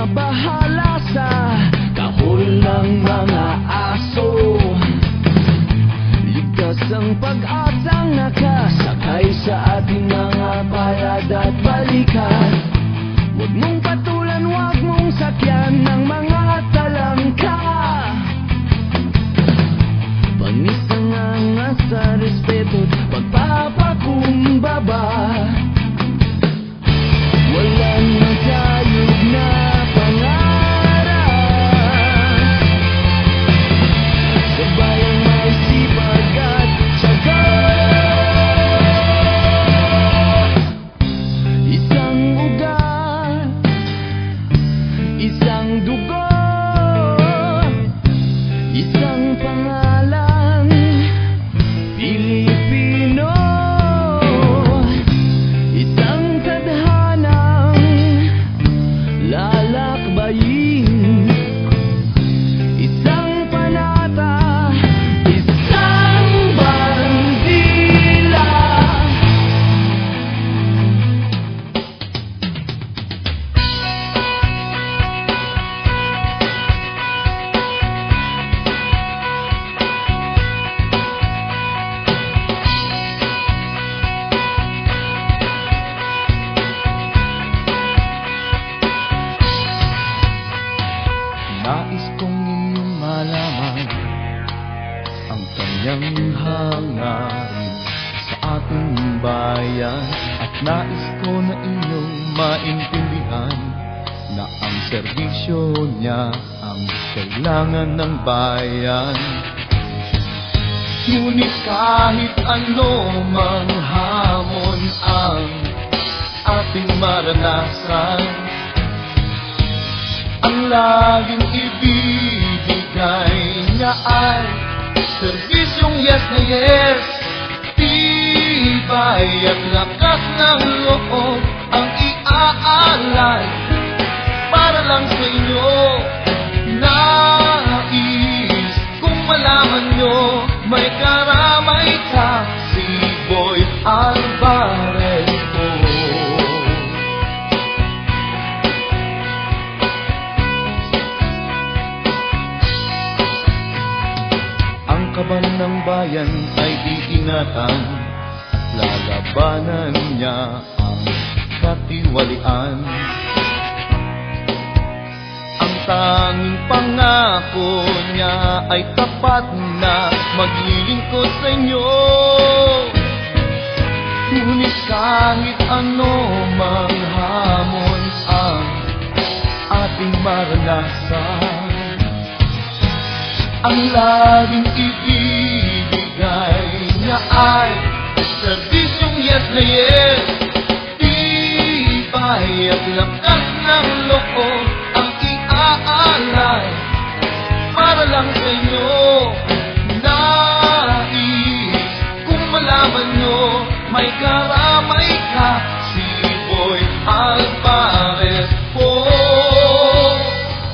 na bahala sa kahol ng mga aso. Ligtas ang pag-asang nakasakay sa ating mga palad at balikat. Huwag mong patulan, huwag mong sakyan ng mga talangka. Pangisanganga sa respeto at pagpapakumbaba. Walang matayog na pangarap sa bayang may sipag at tiyaga. Isang ugat, isang dugo, isang pangalan, Pilipino. Isang tadhanang lalakbayin, isang panata, isang bandila. Nais kong inyong malaman ang kanyang hangarin sa ating bayan. At nais ko na inyong maintindihan na ang serbisyo niya ang kailangan ng bayan. Ngunit kahit ano mang hamon ang ating maranasan, ang laging ibibigay niya ay serbisyong yes na yes. Tibay at lakas ng loob ang iaalay para lang sa inyo. Nais kung malaman nyo, may karamay ka, si Boy Alvarez po. Kaban ng bayan ay iingatan at lalabanan niya ang katiwalian. Ang tanging pangako niya ay tapat na maglilingkod sa inyo. Ngunit kahit ano mang hamon ang ating maranasan, ang laging ibibigay niya ay serbisyong yes na yes. Tibay at lakas ng loob ang iaalay para lang sa inyo. Nais kung malaman nyo, may karamay ka, si Boy Alvarez po.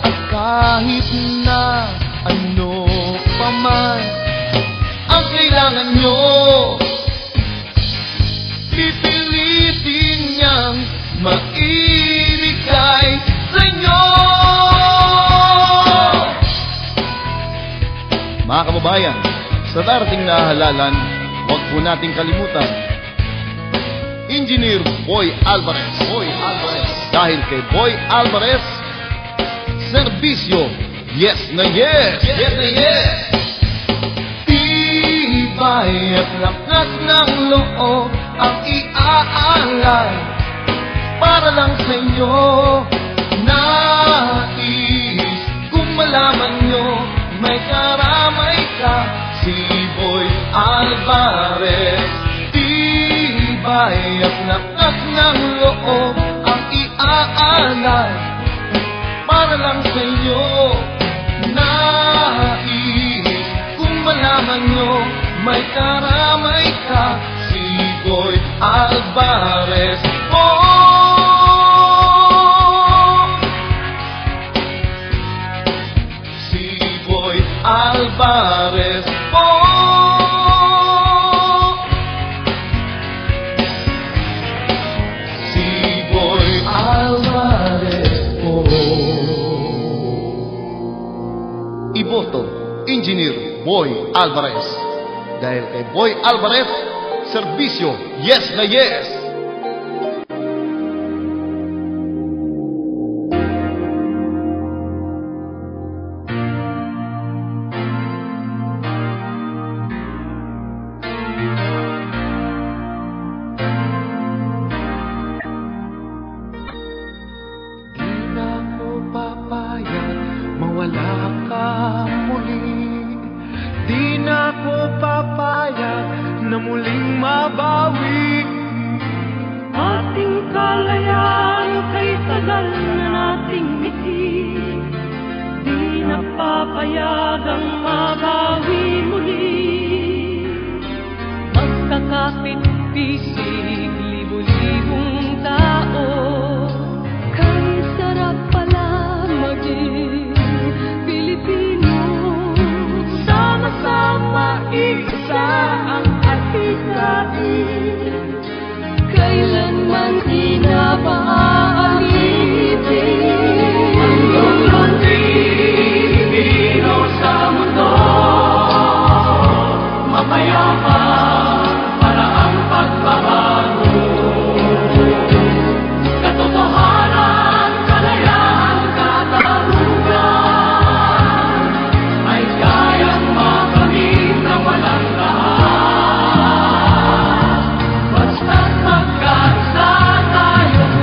At kahit na ano pa man ang kailangan nyo, pipilitin niyang maibigay sa inyo. Mga kababayan, sa darating na halalan, huwag po nating kalimutan Engineer Boy Alvarez. Dahil kay Boy Alvarez, serbisyo yes na yes! Yes na yes! Tibay at lakas ng loob ang iaalay para lang sa inyo. Nais kung malaman nyo, may karamay ka, si Boy Alvarez. Tibay at lakas ng loob ang iaalay para lang sa inyo. Nais kung malaman nyo, may karamay ka, si Boy Alvarez. Si Boy Alvarez po. Si Boy Alvarez po. Engineer Boy Alvarez. Dahil kay Boy Alvarez, serbisyo, yes na yes! Mawala ka muli. Di na ko papayag na muling mabawi ating kalayaan kay tagal na nating ngiti. Di na papayagang mabawi muli. Magkakapit-pisig libo-libong tao. Kay sarap pala maging Pilipino. Sama-sama isa ang atikain. Kailanman di na paaalipin. Ang Pilipino sa mundo, mapayapa para ang pagbabago. Katotohanan, kalayaan, katarungan ay kayang makamit na walang lahat. Basta't magkaisa tayong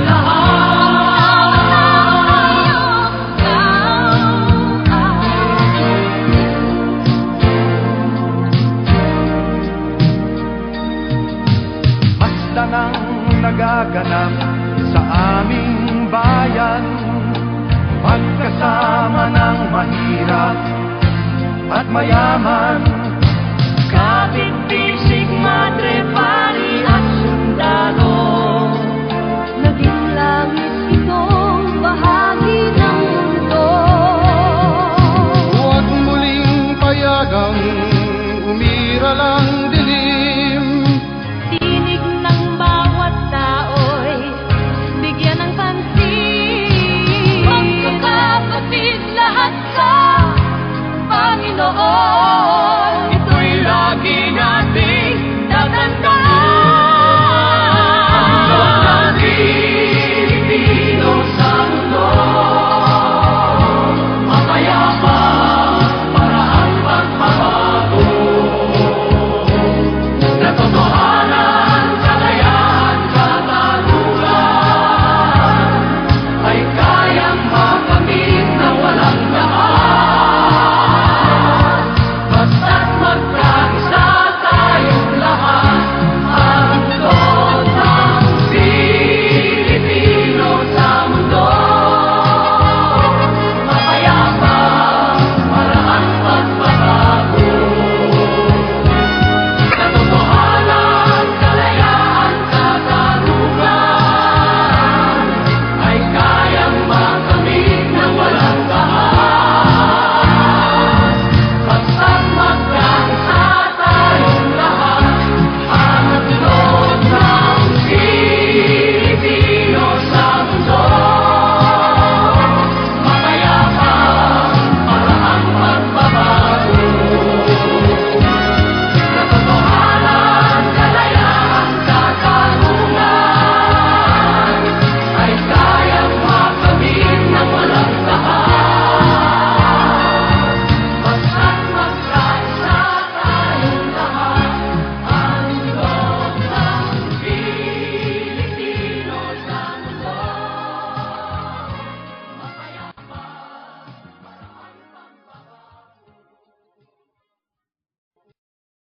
basta nang nagaganap sa aming bayan, magkasama ng mahirap at mayaman,